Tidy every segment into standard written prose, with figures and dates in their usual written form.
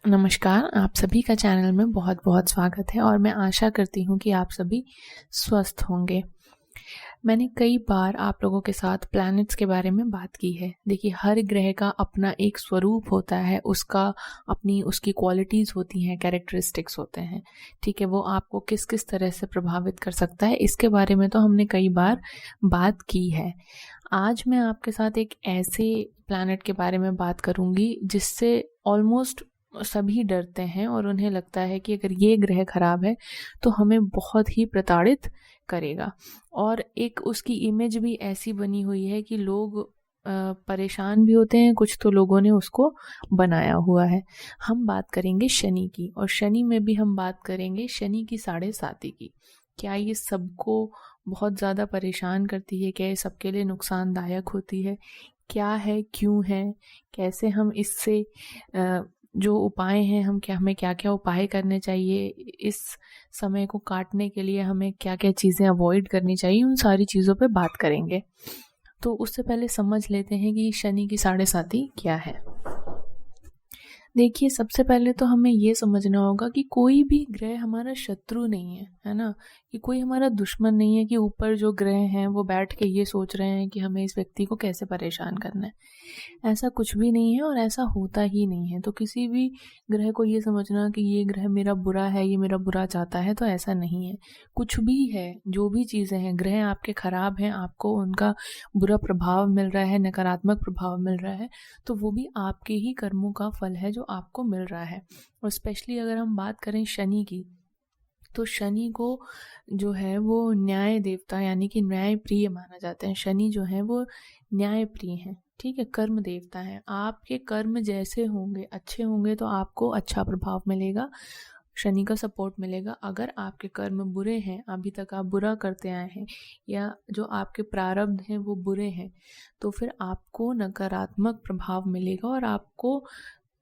नमस्कार, आप सभी का चैनल में बहुत बहुत स्वागत है और मैं आशा करती हूँ कि आप सभी स्वस्थ होंगे। मैंने कई बार आप लोगों के साथ प्लैनेट्स के बारे में बात की है। देखिए, हर ग्रह का अपना एक स्वरूप होता है, उसकी क्वालिटीज़ होती हैं, कैरेक्टरिस्टिक्स होते हैं। ठीक है, वो आपको किस किस तरह से प्रभावित कर सकता है, इसके बारे में तो हमने कई बार बात की है। आज मैं आपके साथ एक ऐसे प्लैनेट के बारे में बात करूँगी जिससे ऑलमोस्ट सभी डरते हैं और उन्हें लगता है कि अगर ये ग्रह खराब है तो हमें बहुत ही प्रताड़ित करेगा। और एक उसकी इमेज भी ऐसी बनी हुई है कि लोग परेशान भी होते हैं, कुछ तो लोगों ने उसको बनाया हुआ है। हम बात करेंगे शनि की, और शनि में भी हम बात करेंगे शनि की 7.5 की। क्या ये सबको बहुत ज़्यादा परेशान करती है? क्या ये सबके लिए नुकसानदायक होती है? क्या है, क्यों है, कैसे हम इससे जो उपाय हैं, हमें क्या क्या उपाय करने चाहिए, इस समय को काटने के लिए हमें क्या क्या चीज़ें अवॉइड करनी चाहिए, उन सारी चीज़ों पे बात करेंगे। तो उससे पहले समझ लेते हैं कि शनि की 7.5 क्या है। देखिए, सबसे पहले तो हमें ये समझना होगा कि कोई भी ग्रह हमारा शत्रु नहीं है ना, कि कोई हमारा दुश्मन नहीं है कि ऊपर जो ग्रह हैं वो बैठ के ये सोच रहे हैं कि हमें इस व्यक्ति को कैसे परेशान करना है। ऐसा कुछ भी नहीं है और ऐसा होता ही नहीं है। तो किसी भी ग्रह को ये समझना कि ये ग्रह मेरा बुरा है, ये मेरा बुरा चाहता है, तो ऐसा नहीं है। कुछ भी है, जो भी चीज़ें हैं, ग्रह आपके खराब हैं, आपको उनका बुरा प्रभाव मिल रहा है, नकारात्मक प्रभाव मिल रहा है, तो वो भी आपके ही कर्मों का फल है जो आपको मिल रहा है। और स्पेशली अगर हम बात करें शनि की, तो शनि को जो है वो न्याय देवता यानी कि न्याय प्रिय माना जाता है। शनि जो है वो न्याय प्रिय है, ठीक है, कर्म देवता है। आपके कर्म जैसे होंगे, अच्छे होंगे, तो आपको अच्छा प्रभाव मिलेगा, शनि का सपोर्ट मिलेगा। अगर आपके कर्म बुरे हैं, अभी तक आप बुरा करते आए हैं, या जो आपके प्रारब्ध हैं वो बुरे हैं, तो फिर आपको नकारात्मक प्रभाव मिलेगा और आपको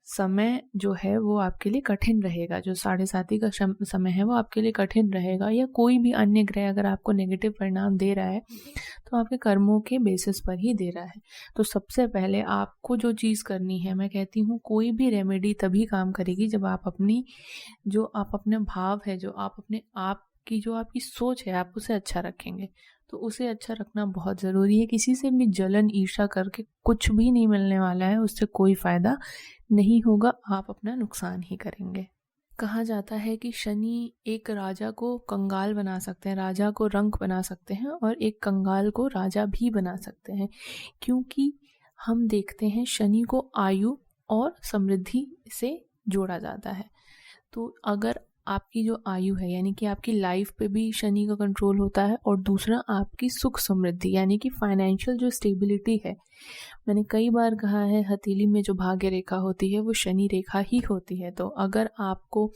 समय जो है वो आपके लिए कठिन रहेगा। जो 7.5 का समय है वो आपके लिए कठिन रहेगा, या कोई भी अन्य ग्रह अगर आपको नेगेटिव परिणाम दे रहा है तो आपके कर्मों के बेसिस पर ही दे रहा है। तो सबसे पहले आपको जो चीज़ करनी है, मैं कहती हूँ कोई भी रेमेडी तभी काम करेगी जब आप अपने भाव है, जो आप अपने आप की जो आपकी सोच है, आप उसे अच्छा रखेंगे। तो उसे अच्छा रखना बहुत ज़रूरी है। किसी से भी जलन ईर्ष्या करके कुछ भी नहीं मिलने वाला है, उससे कोई फ़ायदा नहीं होगा, आप अपना नुकसान ही करेंगे। कहा जाता है कि शनि एक राजा को कंगाल बना सकते हैं, राजा को रंक बना सकते हैं, और एक कंगाल को राजा भी बना सकते हैं, क्योंकि हम देखते हैं शनि को आयु और समृद्धि से जोड़ा जाता है। तो अगर आपकी जो आयु है, यानी कि आपकी लाइफ पे भी शनि का कंट्रोल होता है, और दूसरा आपकी सुख समृद्धि यानी कि फाइनेंशियल जो स्टेबिलिटी है। मैंने कई बार कहा है, हथेली में जो भाग्य रेखा होती है वो शनि रेखा ही होती है। तो अगर आपको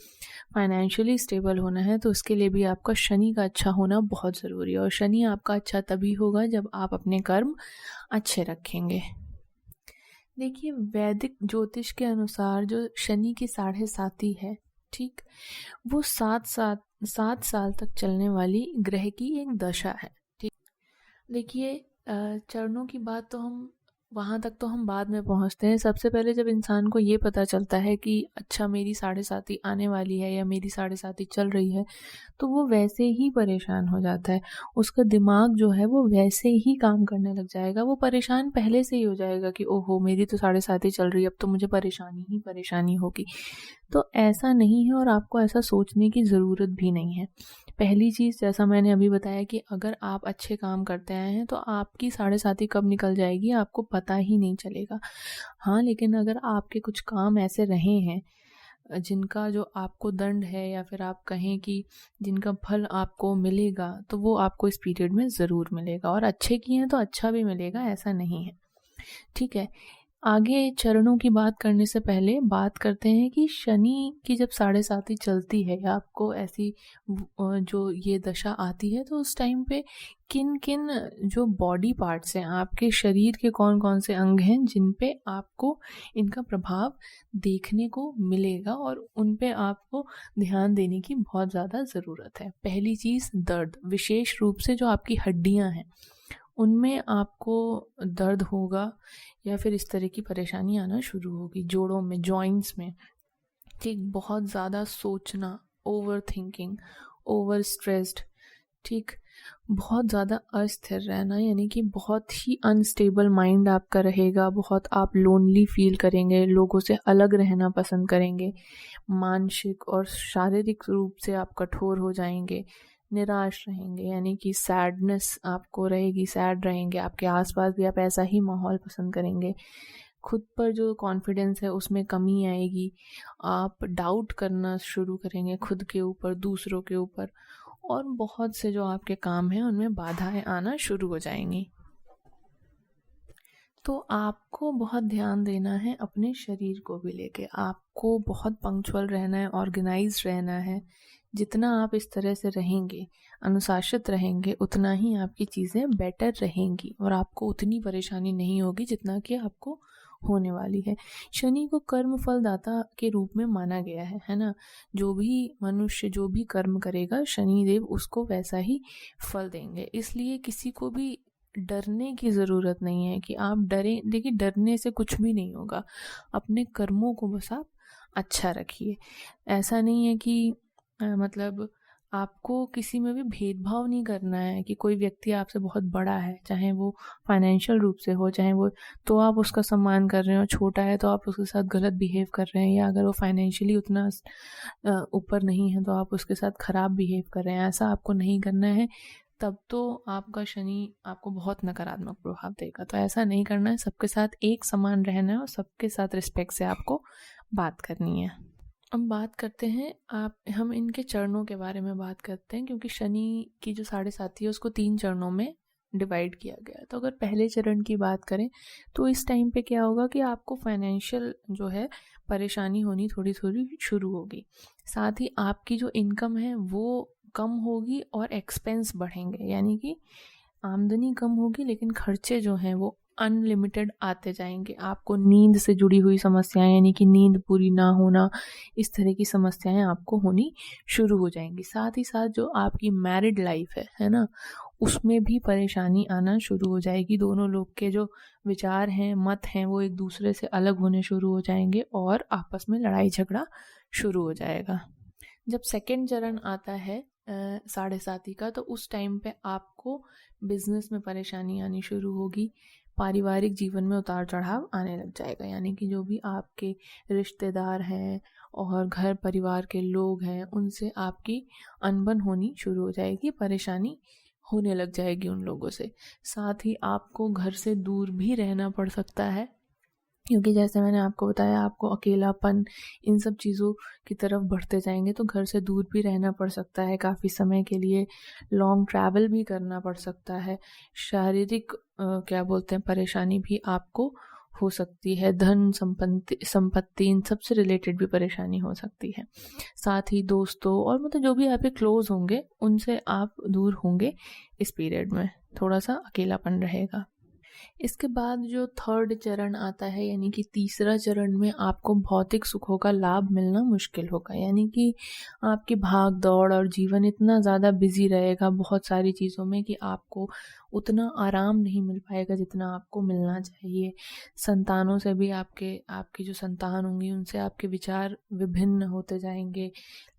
फाइनेंशियली स्टेबल होना है तो उसके लिए भी आपका शनि का अच्छा होना बहुत ज़रूरी है। और शनि आपका अच्छा तभी होगा जब आप अपने कर्म अच्छे रखेंगे। देखिए, वैदिक ज्योतिष के अनुसार जो शनि की 7.5 है, ठीक, वो 7 साल तक चलने वाली ग्रह की एक दशा है। ठीक, देखिए, चरणों की बात तो हम वहाँ तक तो हम बाद में पहुँचते हैं। सबसे पहले जब इंसान को ये पता चलता है कि अच्छा मेरी 7.5 आने वाली है या मेरी 7.5 चल रही है, तो वो वैसे ही परेशान हो जाता है। उसका दिमाग जो है वो वैसे ही काम करने लग जाएगा। वो परेशान पहले से ही हो जाएगा कि ओहो मेरी तो 7.5 चल रही है, अब तो मुझे परेशानी ही परेशानी होगी। तो ऐसा नहीं है, और आपको ऐसा सोचने की ज़रूरत भी नहीं है। पहली चीज़, जैसा मैंने अभी बताया कि अगर आप अच्छे काम करते आए हैं तो आपकी 7.5 कब निकल जाएगी आपको पता ही नहीं चलेगा। हाँ, लेकिन अगर आपके कुछ काम ऐसे रहे हैं जिनका जो आपको दंड है, या फिर आप कहें कि जिनका फल आपको मिलेगा, तो वो आपको इस पीरियड में ज़रूर मिलेगा, और अच्छे किए हैं तो अच्छा भी मिलेगा, ऐसा नहीं है। ठीक है, आगे चरणों की बात करने से पहले बात करते हैं कि शनि की जब 7.5 चलती है, या आपको ऐसी जो ये दशा आती है, तो उस टाइम पे किन किन जो बॉडी पार्ट्स हैं, आपके शरीर के कौन कौन से अंग हैं जिन पे आपको इनका प्रभाव देखने को मिलेगा, और उन पे आपको ध्यान देने की बहुत ज़्यादा ज़रूरत है। पहली चीज़, दर्द। विशेष रूप से जो आपकी हड्डियां हैं उनमें आपको दर्द होगा, या फिर इस तरह की परेशानी आना शुरू होगी, जोड़ों में, जॉइंट्स में। ठीक, बहुत ज़्यादा सोचना, ओवर थिंकिंग, ओवर स्ट्रेस्ड, ठीक, बहुत ज़्यादा अस्थिर रहना, यानी कि बहुत ही अनस्टेबल माइंड आपका रहेगा, बहुत आप लोनली फील करेंगे, लोगों से अलग रहना पसंद करेंगे, मानसिक और शारीरिक रूप से आप कठोर हो जाएंगे, निराश रहेंगे, यानी कि सैडनेस आपको रहेगी, सैड रहेंगे, आपके आसपास भी आप ऐसा ही माहौल पसंद करेंगे, खुद पर जो कॉन्फिडेंस है उसमें कमी आएगी, आप डाउट करना शुरू करेंगे खुद के ऊपर, दूसरों के ऊपर, और बहुत से जो आपके काम हैं उनमें बाधाएं आना शुरू हो जाएंगी। तो आपको बहुत ध्यान देना है अपने शरीर को भी लेके, आपको बहुत पंक्चुअल रहना है, ऑर्गेनाइज रहना है। जितना आप इस तरह से रहेंगे, अनुशासित रहेंगे, उतना ही आपकी चीज़ें बेटर रहेंगी और आपको उतनी परेशानी नहीं होगी जितना कि आपको होने वाली है। शनि को कर्म फलदाता के रूप में माना गया है ना। जो भी मनुष्य जो भी कर्म करेगा, शनि देव उसको वैसा ही फल देंगे। इसलिए किसी को भी डरने की ज़रूरत नहीं है कि आप डरें। देखिए, डरने से कुछ भी नहीं होगा, अपने कर्मों को बस आप अच्छा रखिए। ऐसा नहीं है कि मतलब आपको किसी में भी भेदभाव नहीं करना है कि कोई व्यक्ति आपसे बहुत बड़ा है, चाहे वो फाइनेंशियल रूप से हो, चाहे वो, तो आप उसका सम्मान कर रहे हो, छोटा है तो आप उसके साथ गलत बिहेव कर रहे हैं, या अगर वो फाइनेंशियली उतना ऊपर नहीं है तो आप उसके साथ खराब बिहेव कर रहे हैं। ऐसा आपको नहीं करना है, तब तो आपका शनि आपको बहुत नकारात्मक प्रभाव देगा। तो ऐसा नहीं करना है, सबके साथ एक समान रहना है और सबके साथ रिस्पेक्ट से आपको बात करनी है। अब बात करते हैं हम इनके चरणों के बारे में बात करते हैं, क्योंकि शनि की जो 7.5 है उसको 3 चरणों में डिवाइड किया गया है। तो अगर पहले चरण की बात करें तो इस टाइम पे क्या होगा कि आपको फाइनेंशियल जो है परेशानी होनी थोड़ी थोड़ी शुरू होगी। साथ ही आपकी जो इनकम है वो कम होगी और एक्सपेंस बढ़ेंगे, यानी कि आमदनी कम होगी लेकिन खर्चे जो हैं वो अनलिमिटेड आते जाएंगे। आपको नींद से जुड़ी हुई समस्याएं, यानी कि नींद पूरी ना होना, इस तरह की समस्याएं आपको होनी शुरू हो जाएंगी। साथ ही साथ जो आपकी मैरिड लाइफ है ना, उसमें भी परेशानी आना शुरू हो जाएगी। दोनों लोग के जो विचार हैं, मत हैं, वो एक दूसरे से अलग होने शुरू हो जाएंगे और आपस में लड़ाई झगड़ा शुरू हो जाएगा। जब सेकेंड चरण आता है 7.5 का, तो उस टाइम पे आपको बिजनेस में परेशानी आनी शुरू होगी, पारिवारिक जीवन में उतार चढ़ाव आने लग जाएगा, यानी कि जो भी आपके रिश्तेदार हैं और घर परिवार के लोग हैं उनसे आपकी अनबन होनी शुरू हो जाएगी, परेशानी होने लग जाएगी उन लोगों से। साथ ही आपको घर से दूर भी रहना पड़ सकता है, क्योंकि जैसे मैंने आपको बताया, आपको अकेलापन, इन सब चीज़ों की तरफ बढ़ते जाएंगे तो घर से दूर भी रहना पड़ सकता है काफ़ी समय के लिए, लॉन्ग ट्रैवल भी करना पड़ सकता है, शारीरिक क्या बोलते हैं परेशानी भी आपको हो सकती है, धन संपत्ति इन सब से रिलेटेड भी परेशानी हो सकती है। साथ ही दोस्तों और मतलब जो भी आपके क्लोज होंगे उनसे आप दूर होंगे इस पीरियड में, थोड़ा सा अकेलापन रहेगा। इसके बाद जो थर्ड चरण आता है, यानी कि तीसरा चरण में आपको भौतिक सुखों का लाभ मिलना मुश्किल होगा, यानी कि आपकी भाग दौड़ और जीवन इतना ज़्यादा बिजी रहेगा बहुत सारी चीज़ों में कि आपको उतना आराम नहीं मिल पाएगा जितना आपको मिलना चाहिए। संतानों से भी आपकी जो संतान होंगी उनसे आपके विचार विभिन्न होते जाएंगे,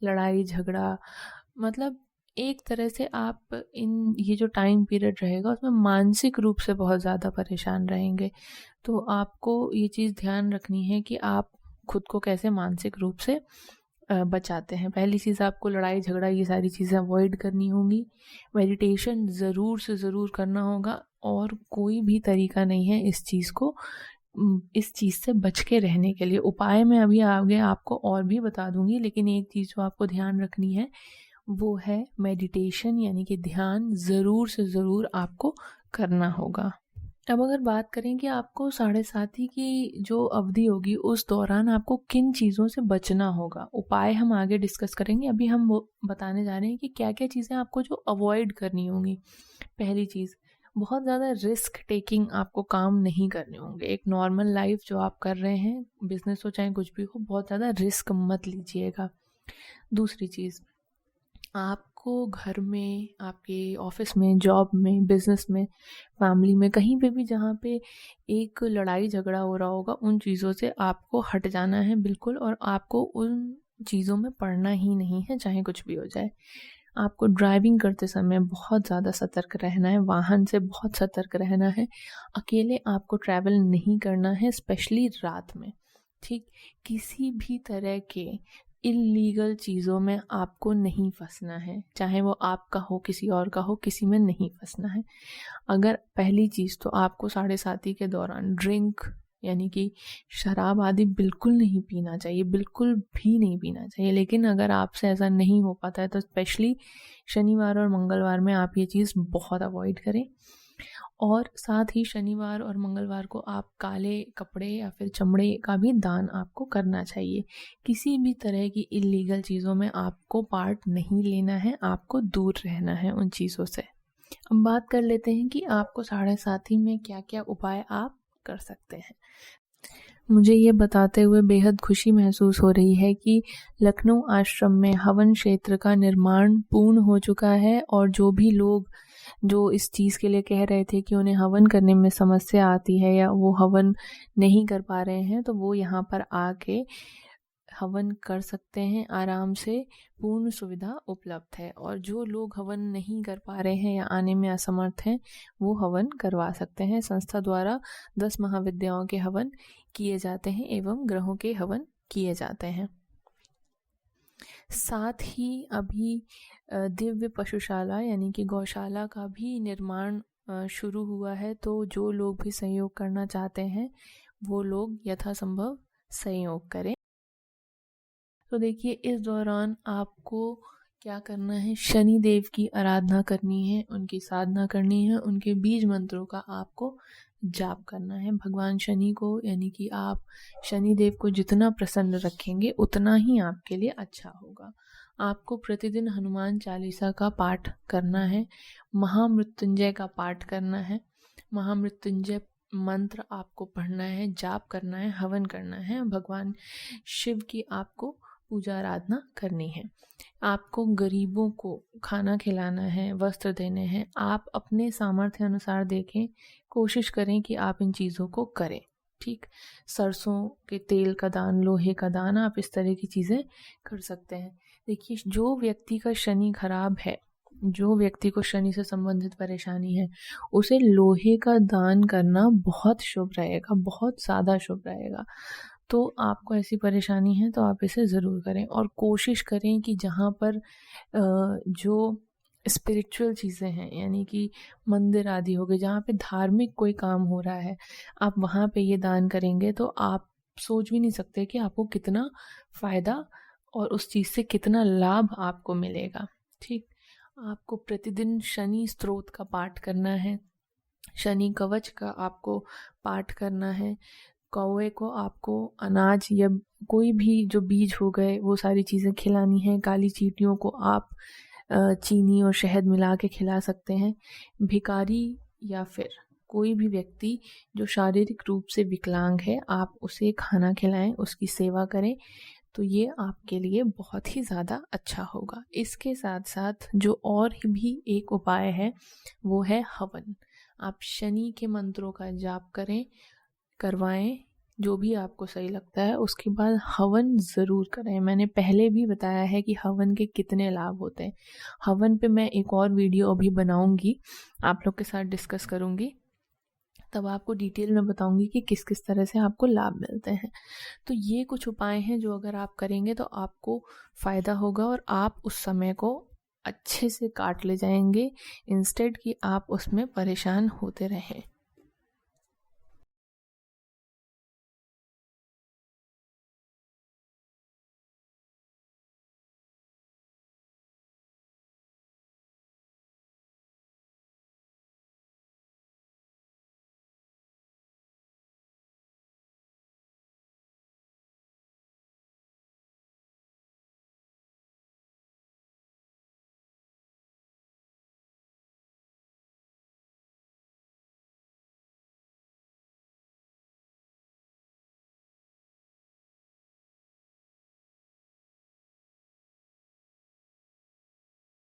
लड़ाई झगड़ा, मतलब एक तरह से आप ये जो टाइम पीरियड रहेगा उसमें मानसिक रूप से बहुत ज़्यादा परेशान रहेंगे। तो आपको ये चीज़ ध्यान रखनी है कि आप खुद को कैसे मानसिक रूप से बचाते हैं। पहली चीज़, आपको लड़ाई झगड़ा ये सारी चीज़ें अवॉइड करनी होंगी, मेडिटेशन ज़रूर से ज़रूर करना होगा, और कोई भी तरीका नहीं है इस चीज़ से बच के रहने के लिए। उपाय मैं अभी आगे आपको और भी बता दूंगी, लेकिन एक चीज़ जो आपको ध्यान रखनी है वो है मेडिटेशन, यानी कि ध्यान ज़रूर से ज़रूर आपको करना होगा। अब अगर बात करें कि आपको 7.5 की जो अवधि होगी उस दौरान आपको किन चीज़ों से बचना होगा, उपाय हम आगे डिस्कस करेंगे। अभी हम वो बताने जा रहे हैं कि क्या क्या चीज़ें आपको जो अवॉइड करनी होंगी। पहली चीज़, बहुत ज़्यादा रिस्क टेकिंग आपको काम नहीं करने होंगे। एक नॉर्मल लाइफ जो आप कर रहे हैं, बिजनेस हो चाहे कुछ भी हो, बहुत ज़्यादा रिस्क मत लीजिएगा। दूसरी चीज़, आप आपको घर में, आपके ऑफिस में, जॉब में, बिजनेस में, फैमिली में, कहीं पे भी जहाँ पे एक लड़ाई झगड़ा हो रहा होगा, उन चीज़ों से आपको हट जाना है बिल्कुल, और आपको उन चीज़ों में पड़ना ही नहीं है, चाहे कुछ भी हो जाए। आपको ड्राइविंग करते समय बहुत ज़्यादा सतर्क रहना है, वाहन से बहुत सतर्क रहना है। अकेले आपको ट्रैवल नहीं करना है, स्पेशली रात में। ठीक, किसी भी तरह के इल्लीगल चीज़ों में आपको नहीं फंसना है, चाहे वो आपका हो, किसी और का हो, किसी में नहीं फंसना है। अगर पहली चीज़ तो आपको 7:30 के दौरान ड्रिंक यानी कि शराब आदि बिल्कुल नहीं पीना चाहिए, बिल्कुल भी नहीं पीना चाहिए। लेकिन अगर आपसे ऐसा नहीं हो पाता है तो स्पेशली शनिवार और मंगलवार में आप ये चीज़ बहुत अवॉइड करें। और साथ ही शनिवार और मंगलवार को आप काले कपड़े या फिर चमड़े का भी दान आपको करना चाहिए। किसी भी तरह की इल्लीगल चीज़ों में आपको पार्ट नहीं लेना है, आपको दूर रहना है उन चीज़ों से। अब बात कर लेते हैं कि आपको 7:30 में क्या क्या उपाय आप कर सकते हैं। मुझे ये बताते हुए बेहद खुशी महसूस हो रही है कि लखनऊ आश्रम में हवन क्षेत्र का निर्माण पूर्ण हो चुका है, और जो भी लोग जो इस चीज़ के लिए कह रहे थे कि उन्हें हवन करने में समस्या आती है या वो हवन नहीं कर पा रहे हैं, तो वो यहाँ पर आके हवन कर सकते हैं आराम से। पूर्ण सुविधा उपलब्ध है, और जो लोग हवन नहीं कर पा रहे हैं या आने में असमर्थ हैं, वो हवन करवा सकते हैं। संस्था द्वारा 10 महाविद्याओं के हवन किए जाते हैं एवं ग्रहों के हवन किए जाते हैं। साथ ही अभी दिव्य पशुशाला यानी कि गौशाला का भी निर्माण शुरू हुआ है, तो जो लोग भी सहयोग करना चाहते हैं वो लोग यथासंभव सहयोग करें। तो देखिए, इस दौरान आपको क्या करना है, शनि देव की आराधना करनी है, उनकी साधना करनी है, उनके बीज मंत्रों का आपको जाप करना है। भगवान शनि को यानी कि आप शनि देव को जितना प्रसन्न रखेंगे उतना ही आपके लिए अच्छा होगा। आपको प्रतिदिन हनुमान चालीसा का पाठ करना है, महामृत्युंजय का पाठ करना है, महामृत्युंजय मंत्र आपको पढ़ना है, जाप करना है, हवन करना है, भगवान शिव की आपको पूजा आराधना करनी है। आपको गरीबों को खाना खिलाना है, वस्त्र देने हैं। आप अपने सामर्थ्य अनुसार देखें, कोशिश करें कि आप इन चीज़ों को करें। ठीक, सरसों के तेल का दान, लोहे का दान, आप इस तरह की चीज़ें कर सकते हैं। देखिए, जो व्यक्ति का शनि खराब है, जो व्यक्ति को शनि से संबंधित परेशानी है, उसे लोहे का दान करना बहुत शुभ रहेगा, बहुत ज़्यादा शुभ रहेगा। तो आपको ऐसी परेशानी है तो आप इसे ज़रूर करें, और कोशिश करें कि जहाँ पर जो स्पिरिचुअल चीज़ें हैं यानी कि मंदिर आदि हो गए, जहाँ पे धार्मिक कोई काम हो रहा है, आप वहाँ पे ये दान करेंगे तो आप सोच भी नहीं सकते कि आपको कितना फ़ायदा और उस चीज़ से कितना लाभ आपको मिलेगा। ठीक, आपको प्रतिदिन शनि स्तोत्र का पाठ करना है, शनि कवच का आपको पाठ करना है। कौवे को आपको अनाज या कोई भी जो बीज हो गए वो सारी चीज़ें खिलानी है। काली चींटियों को आप चीनी और शहद मिला के खिला सकते हैं। भिखारी या फिर कोई भी व्यक्ति जो शारीरिक रूप से विकलांग है, आप उसे खाना खिलाएं, उसकी सेवा करें, तो ये आपके लिए बहुत ही ज़्यादा अच्छा होगा। इसके साथ साथ जो और भी एक उपाय है वो है हवन। आप शनि के मंत्रों का जाप करवाएं, जो भी आपको सही लगता है। उसके बाद हवन ज़रूर करें। मैंने पहले भी बताया है कि हवन के कितने लाभ होते हैं। हवन पे मैं एक और वीडियो अभी बनाऊंगी, आप लोग के साथ डिस्कस करूंगी, तब आपको डिटेल में बताऊंगी कि किस किस तरह से आपको लाभ मिलते हैं। तो ये कुछ उपाय हैं जो अगर आप करेंगे तो आपको फ़ायदा होगा, और आप उस समय को अच्छे से काट ले जाएंगे, इंस्टेड कि आप उसमें परेशान होते रहें।